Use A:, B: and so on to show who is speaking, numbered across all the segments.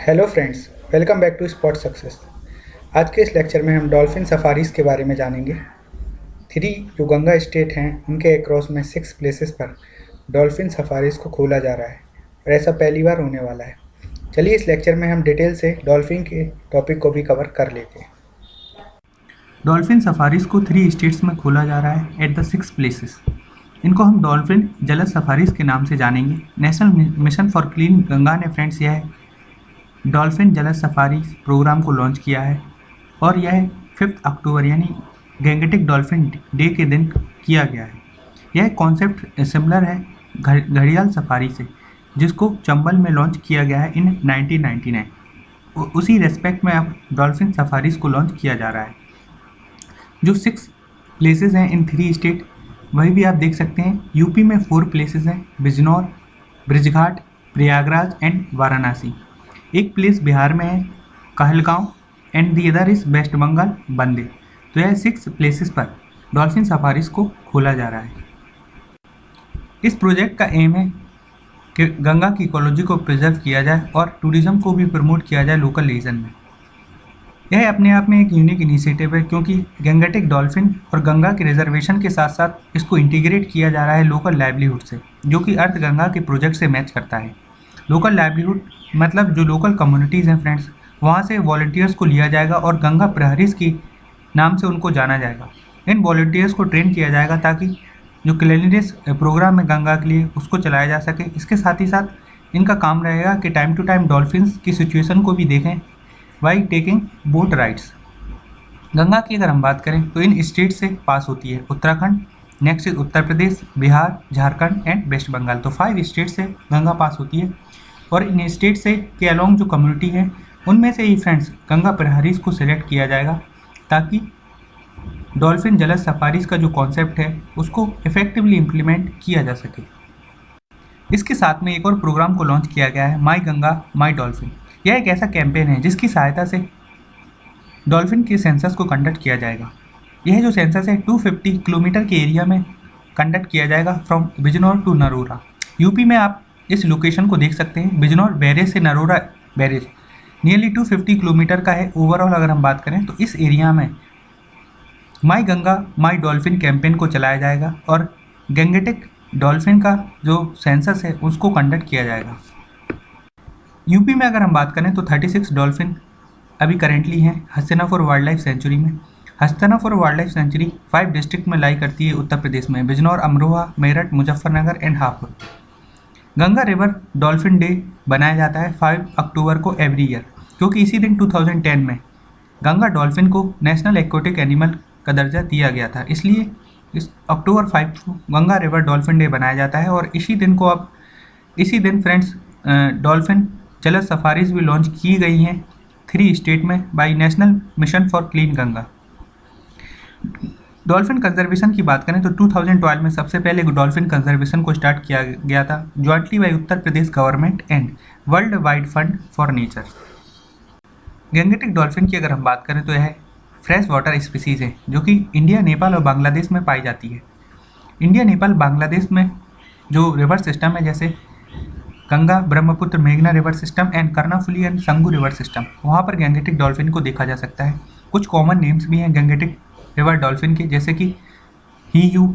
A: Hello friends, welcome back to spot success. आज के इस लेक्चर में हम डॉल्फिन सफारीज़ के बारे में जानेंगे। थ्री जो गंगा स्टेट हैं उनके अक्रॉस में 6 प्लेसेस पर डॉल्फिन सफारीज़ को खोला जा रहा है और ऐसा पहली बार होने वाला है। चलिए इस लेक्चर में हम डिटेल से डॉल्फिन के टॉपिक को भी कवर कर लेते हैं। डॉल्फिन सफारीज़ को 3 स्टेट्स में खोला जा रहा है एट द 6 प्लेसेस। इनको हम डॉल्फिन जलद सफारीज़ के नाम से जानेंगे। National mission for clean Ganga ने फ्रेंड्स यह डॉल्फिन जलद सफारी प्रोग्राम को लॉन्च किया है और यह 5 अक्टूबर यानी गैंगेटिक डॉल्फिन डे के दिन किया गया है। यह कॉन्सेप्ट सिमिलर है घड़ियाल सफारी से, जिसको चंबल में लॉन्च किया गया है इन 1999। उसी रेस्पेक्ट में अब डॉल्फिन सफारीज को लॉन्च किया जा रहा है। जो 6 प्लेसेस हैं इन 3 स्टेट, वही भी आप देख सकते हैं। यूपी में 4 प्लेसेस हैं, बिजनौर, ब्रिजघाट, प्रयागराज एंड वाराणसी। एक प्लेस बिहार में है, Kahalgaon, and the other is West Bengal, बंदे। तो यह 6 प्लेसेस पर डॉल्फिन सफारीज को खोला जा रहा है। इस प्रोजेक्ट का एम है कि गंगा की इकोलॉजी को प्रिजर्व किया जाए और टूरिज्म को भी प्रमोट किया जाए लोकल रीजन में। यह अपने आप में एक यूनिक इनिशिएटिव है, क्योंकि गैंगेटिक डॉल्फिन और गंगा के रिजर्वेशन के साथ साथ इसको इंटीग्रेट किया जा रहा है लोकल लाइवलीहुड से, जो कि अर्थ गंगा के प्रोजेक्ट से मैच करता है। लोकल लाइवलीहुड मतलब जो लोकल कम्युनिटीज़ हैं फ्रेंड्स, वहाँ से वॉलंटियर्स को लिया जाएगा और गंगा प्रहरीज की नाम से उनको जाना जाएगा। इन वॉलंटियर्स को ट्रेन किया जाएगा ताकि जो क्लीनलीनेस प्रोग्राम है गंगा के लिए उसको चलाया जा सके। इसके साथ ही साथ इनका काम रहेगा कि टाइम टू टाइम डॉल्फिन्स की सिचुएशन को भी देखें by taking boat rides. Ganga की अगर हम बात करें तो इन स्टेट से पास होती है Uttarakhand, next is Uttar Pradesh, Bihar, Jharkhand and West Bengal. तो 5 स्टेट से गंगा पास होती है और इन स्टेट से के अलॉन्ग जो कम्युनिटी है उनमें से ही फ्रेंड्स गंगा प्रहरीज को सिलेक्ट किया जाएगा, ताकि डॉल्फिन जलद सफारीज का जो कॉन्सेप्ट है उसको इफेक्टिवली इम्प्लीमेंट किया जा सके। इसके साथ में एक और प्रोग्राम को लॉन्च किया गया है, माई गंगा माई डॉल्फिन। यह एक ऐसा कैंपेन है जिसकी सहायता से डॉल्फिन के सेंसस को कंडक्ट किया जाएगा। यह जो सेंसस है 250 किलोमीटर के एरिया में कंडक्ट किया जाएगा from Bijnor to Narora. UP में आप इस लोकेशन को देख सकते हैं। बिजनौर बैरेज से नरोरा बैरेज नियरली 250 किलोमीटर का है। ओवरऑल अगर हम बात करें तो इस एरिया में माई गंगा माई डॉल्फिन कैंपेन को चलाया जाएगा और गैंगेटिक डॉल्फिन का जो सेंसस है उसको कंडक्ट किया जाएगा। यूपी में अगर हम बात करें तो 36 डॉल्फिन अभी करेंटली हैं हस्तिनापुर वाइल्ड लाइफ सेंचुरी में। Hastinapur wild life sanctuary 5 district में लाई करती है उत्तर प्रदेश में, Bijnor, Amroha, Meerut, Muzaffarnagar and Hapur. Ganga river dolphin day बनाया जाता है 5 अक्टूबर को एवरी ईयर, क्योंकि इसी दिन 2010 में गंगा डॉल्फिन को नेशनल एक्वेटिक एनिमल का दर्जा दिया गया था। इसलिए इस अक्टूबर 5 को गंगा रिवर डॉल्फिन डे बनाया जाता है और इसी दिन फ्रेंड्स डॉल्फिन जलद सफारीज भी लॉन्च की गई हैं 3 स्टेट में by national mission for clean Ganga. Dolphin conservation की बात करें तो 2012 में सबसे पहले डॉल्फिन कंजर्वेशन को स्टार्ट किया गया था jointly by Uttar Pradesh government and world wide fund for nature. Gangetic dolphin की अगर हम बात करें तो यह फ्रेश वाटर स्पीसीज है जो कि इंडिया, नेपाल और बांग्लादेश में पाई जाती है। इंडिया, नेपाल, बांग्लादेश में जो रिवर सिस्टम है जैसे गंगा, ब्रह्मपुत्र, मेघना river system and Karnaphuli and Sangu river system, वहाँ पर गैंगेटिक डॉल्फिन को देखा जा सकता है। कुछ कॉमन नेम्स भी हैं गैंगेटिक रिवर डॉल्फिन के, जैसे कि हीयू,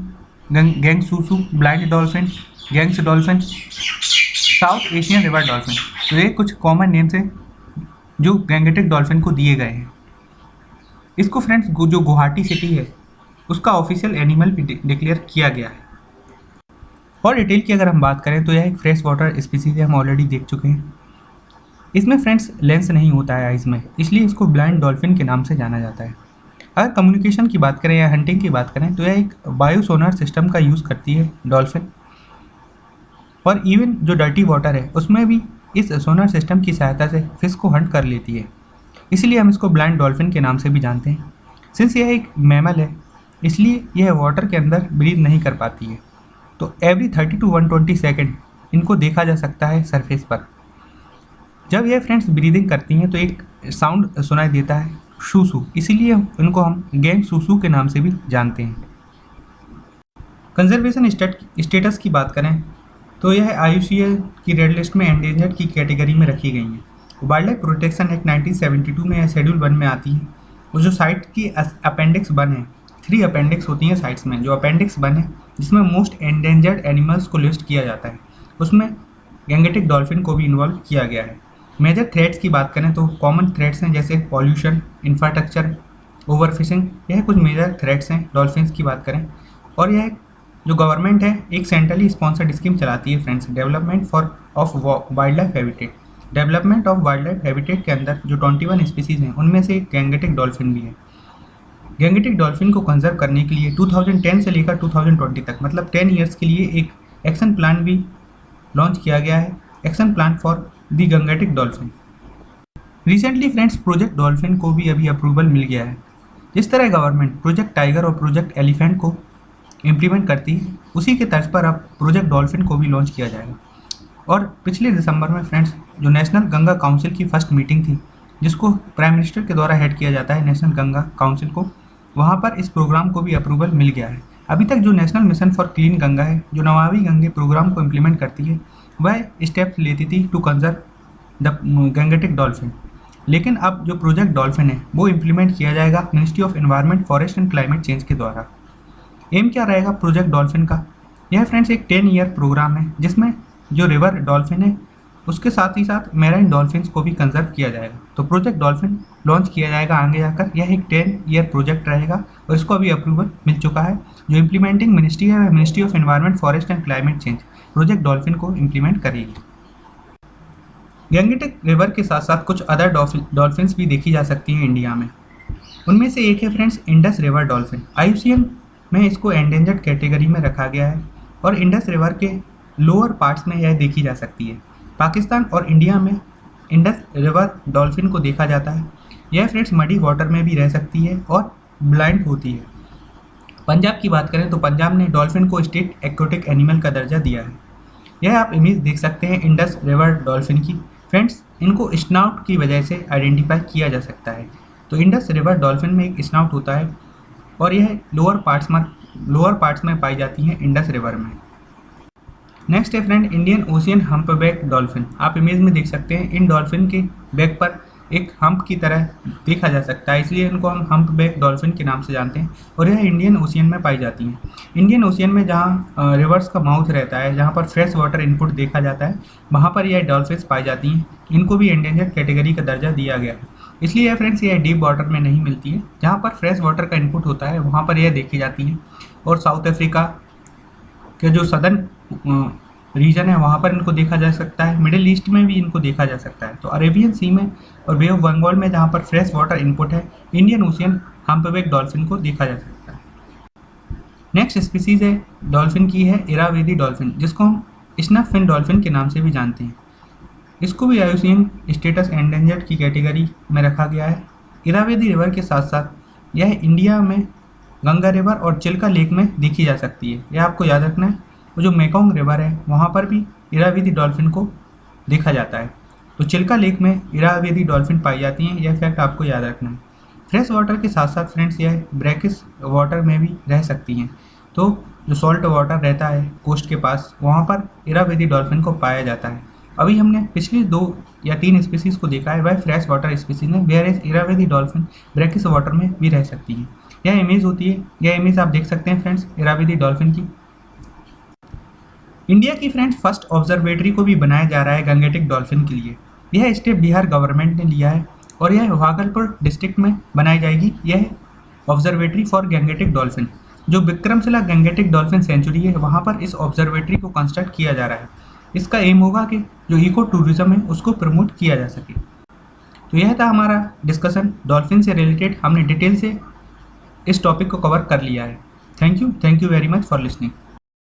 A: गैंग सूसू, blind dolphin, Ganges dolphin, South Asian river dolphin. तो ये कुछ कॉमन नेम्स हैं जो गैंगेटिक डॉल्फिन को दिए गए हैं। इसको फ्रेंड्स जो गुवाहाटी सिटी है उसका ऑफिशियल एनिमल भी डिक्लेयर किया गया है। और डिटेल की अगर हम बात करें तो यह एक फ्रेश वाटर स्पीसीज है, हम ऑलरेडी देख चुके हैं। इसमें फ्रेंड्स लेंस नहीं होता है आइस में, इसलिए इसको ब्लाइंड डॉल्फिन के नाम से जाना जाता है। अगर कम्युनिकेशन की बात करें या हंटिंग की बात करें तो यह एक बायो सोनार सिस्टम का यूज़ करती है डॉल्फिन, और इवन जो डर्टी वाटर है उसमें भी इस सोनार सिस्टम की सहायता से फिश को हंट कर लेती है। इसलिए हम इसको ब्लाइंड डॉल्फिन के नाम से भी जानते हैं। सिंस यह एक मैमल है इसलिए यह वाटर के अंदर ब्रीथ नहीं कर पाती है, तो एवरी 30 to 120 सेकेंड इनको देखा जा सकता है सरफेस पर। जब यह फ्रेंड्स ब्रीदिंग करती हैं तो एक साउंड सुनाई देता है शूसू, इसीलिए इनको हम गैंग सूसू के नाम से भी जानते हैं। कंजर्वेशन स्टेटस की बात करें तो यह IUCN की रेड लिस्ट में एंडेंजर्ड की कैटेगरी में रखी गई हैं। वाइल्ड लाइफ प्रोटेक्शन एक्ट 1972 में या शेड्यूल 1 में आती है। वो जो साइट की अपेंडिक्स 1 है, 3 अपेंडिक्स होती हैं साइट्स में। जो अपेंडिक्स 1 है जिसमें मोस्ट एंडेंजर्ड एनिमल्स को लिस्ट किया जाता है, उसमें गैंगेटिक डॉल्फिन को भी इन्वॉल्व किया गया है। मेजर थ्रेट्स की बात करें तो कॉमन थ्रेट्स हैं जैसे पॉल्यूशन, इंफ्रास्ट्रक्चर, ओवरफिशिंग, यह कुछ मेजर थ्रेट्स हैं डॉल्फिन्स की बात करें। और यह जो गवर्नमेंट है एक सेंट्रली स्पॉन्सर्ड स्कीम चलाती है friends, development of wild life habitat. Development of wild life habitat के अंदर जो 21 स्पीसीज हैं उनमें से गैंगेटिक डॉल्फिन भी है। गैंगेटिक डॉल्फिन को कंजर्व करने के लिए 2010 से लेकर 2020 तक मतलब 10 ईयर्स के लिए एक एक्शन प्लान भी लॉन्च किया गया है, action plan for the gangetic dolphin. Recently friends project dolphin को भी अभी अप्रूवल मिल गया है। जिस तरह गवर्नमेंट प्रोजेक्ट टाइगर और प्रोजेक्ट एलिफेंट को इम्प्लीमेंट करती है, उसी के तर्ज पर अब प्रोजेक्ट डॉल्फिन को भी लॉन्च किया जाएगा। और पिछले दिसंबर में फ्रेंड्स जो नेशनल गंगा काउंसिल की फर्स्ट मीटिंग थी, जिसको प्राइम मिनिस्टर के द्वारा हेड किया जाता है नेशनल गंगा काउंसिल को, वहाँ पर इस प्रोग्राम को भी अप्रूवल मिल गया है। अभी तक जो national mission for clean Ganga है, जो नमामि गंगे प्रोग्राम को इम्प्लीमेंट करती है, वह स्टेप्स लेती थी to conserve the gangetic dolphin. लेकिन अब जो प्रोजेक्ट डॉल्फिन है वो इम्प्लीमेंट किया जाएगा ministry of environment, forest and climate change के द्वारा। एम क्या रहेगा प्रोजेक्ट डॉल्फिन का? यह फ्रेंड्स एक 10 ईयर प्रोग्राम है जिसमें जो रिवर डॉल्फिन है उसके साथ ही साथ मैराइन डॉल्फिन्स को भी कंजर्व किया जाएगा। तो प्रोजेक्ट डॉल्फिन लॉन्च किया जाएगा आगे जाकर। यह एक 10 ईयर प्रोजेक्ट रहेगा और इसको अभी अप्रूवल मिल चुका है। जो इम्प्लीमेंटिंग मिनिस्ट्री है वह ministry of environment, forest and climate change project dolphin को इम्प्लीमेंट करेगी। गैंगेटिक रिवर के साथ साथ कुछ अदर डॉल्फिन्स भी देखी जा सकती हैं इंडिया में। उनमें से एक है friends Indus river dolphin. IUCN में इसको एंडेंजर्ड कैटेगरी में रखा गया है और इंडस रिवर के लोअर पार्ट्स में यह देखी जा सकती है। पाकिस्तान और इंडिया में इंडस रिवर डॉल्फिन को देखा जाता है। यह फ्रेंड्स मडी वाटर में भी रह सकती है और ब्लाइंड होती है। पंजाब की बात करें तो पंजाब ने डॉल्फिन को स्टेट एक्वेटिक एनिमल का दर्जा दिया है। यह आप इमेज देख सकते हैं इंडस रिवर डॉल्फिन की। फ्रेंड्स इनको स्नाउट की वजह से आइडेंटिफाई किया जा सकता है। तो इंडस रिवर डॉल्फिन में एक स्नाउट होता है और यह लोअर पार्ट्स में पाई जाती हैं इंडस रिवर में। नेक्स्ट है friend Indian ocean humpback dolphin. आप इमेज में देख सकते हैं इन डॉल्फिन के बैक पर एक हम्प की तरह देखा जा सकता है, इसलिए इनको हम हम्पबैक डॉल्फिन के नाम से जानते हैं और यह इंडियन ओशियन में पाई जाती हैं। इंडियन ओशियन में जहाँ रिवर्स का माउथ रहता है, जहाँ पर फ्रेश वाटर इनपुट देखा जाता है, वहाँ पर यह डॉल्फिन्स पाई जाती हैं। इनको भी एंडेंजर्ड कैटेगरी का दर्जा दिया गया है। इसलिए फ्रेंड्स यह डीप वाटर में नहीं मिलती है। जहाँ पर फ्रेश वाटर का इनपुट होता है वहाँ पर यह देखी जाती है। और साउथ अफ्रीका के जो सदर्न रीजन है वहाँ पर इनको देखा जा सकता है। मिडिल ईस्ट में भी इनको देखा जा सकता है। तो अरेबियन सी में और बे ऑफ बंगाल में जहाँ पर फ्रेश वाटर इनपुट है, इंडियन ओशियन हम्पबैक डॉल्फिन को देखा जा सकता है। नेक्स्ट स्पीसीज है डॉल्फिन की है इरावदी डॉल्फिन, जिसको हम स्नफ फिन डॉल्फिन के नाम से भी जानते हैं। इसको भी IUCN स्टेटस एंडेंजर्ड की कैटेगरी में रखा गया है। इरावदी रिवर के साथ साथ यह इंडिया में गंगा रिवर और चिल्का लेक में देखी जा सकती है। यह आपको याद रखना है। वो जो मेकोंग रिवर है वहाँ पर भी इरावदी डॉल्फिन को देखा जाता है। तो चिल्का लेक में इरावदी डॉल्फिन पाई जाती हैं, यह फैक्ट आपको याद रखना है। फ्रेश वाटर के साथ साथ फ्रेंड्स यह ब्रैकिश वाटर में भी रह सकती हैं। तो जो सॉल्ट वाटर रहता है कोस्ट के पास, वहाँ पर इरावदी डॉल्फिन को पाया जाता है। अभी हमने पिछले 2 या 3 स्पीसीज़ को देखा है, वह फ्रेश वाटर स्पीसीज है, whereas Irrawaddy dolphin brackish water में भी रह सकती है। यह इमेज होती है, यह इमेज आप देख सकते हैं फ्रेंड्स इरावदी डॉल्फिन की। इंडिया की फ्रेंड्स फर्स्ट ऑब्जर्वेटरी को भी बनाया जा रहा है गैंगेटिक डॉल्फिन के लिए। यह स्टेप बिहार गवर्नमेंट ने लिया है और यह भागलपुर डिस्ट्रिक्ट में बनाई जाएगी। यह ऑब्जर्वेटरी फॉर गैंगेटिक डॉल्फिन, जो विक्रमशिला गैंगेटिक डॉल्फिन सेंचुरी है वहाँ पर इस ऑब्जर्वेटरी को कंस्ट्रक्ट किया जा रहा है। इसका एम होगा कि जो इको टूरिज्म है उसको प्रमोट किया जा सके। तो यह था हमारा डिस्कशन डॉल्फिन से रिलेटेड। हमने डिटेल से इस टॉपिक को कवर कर लिया है। Thank you very much for listening.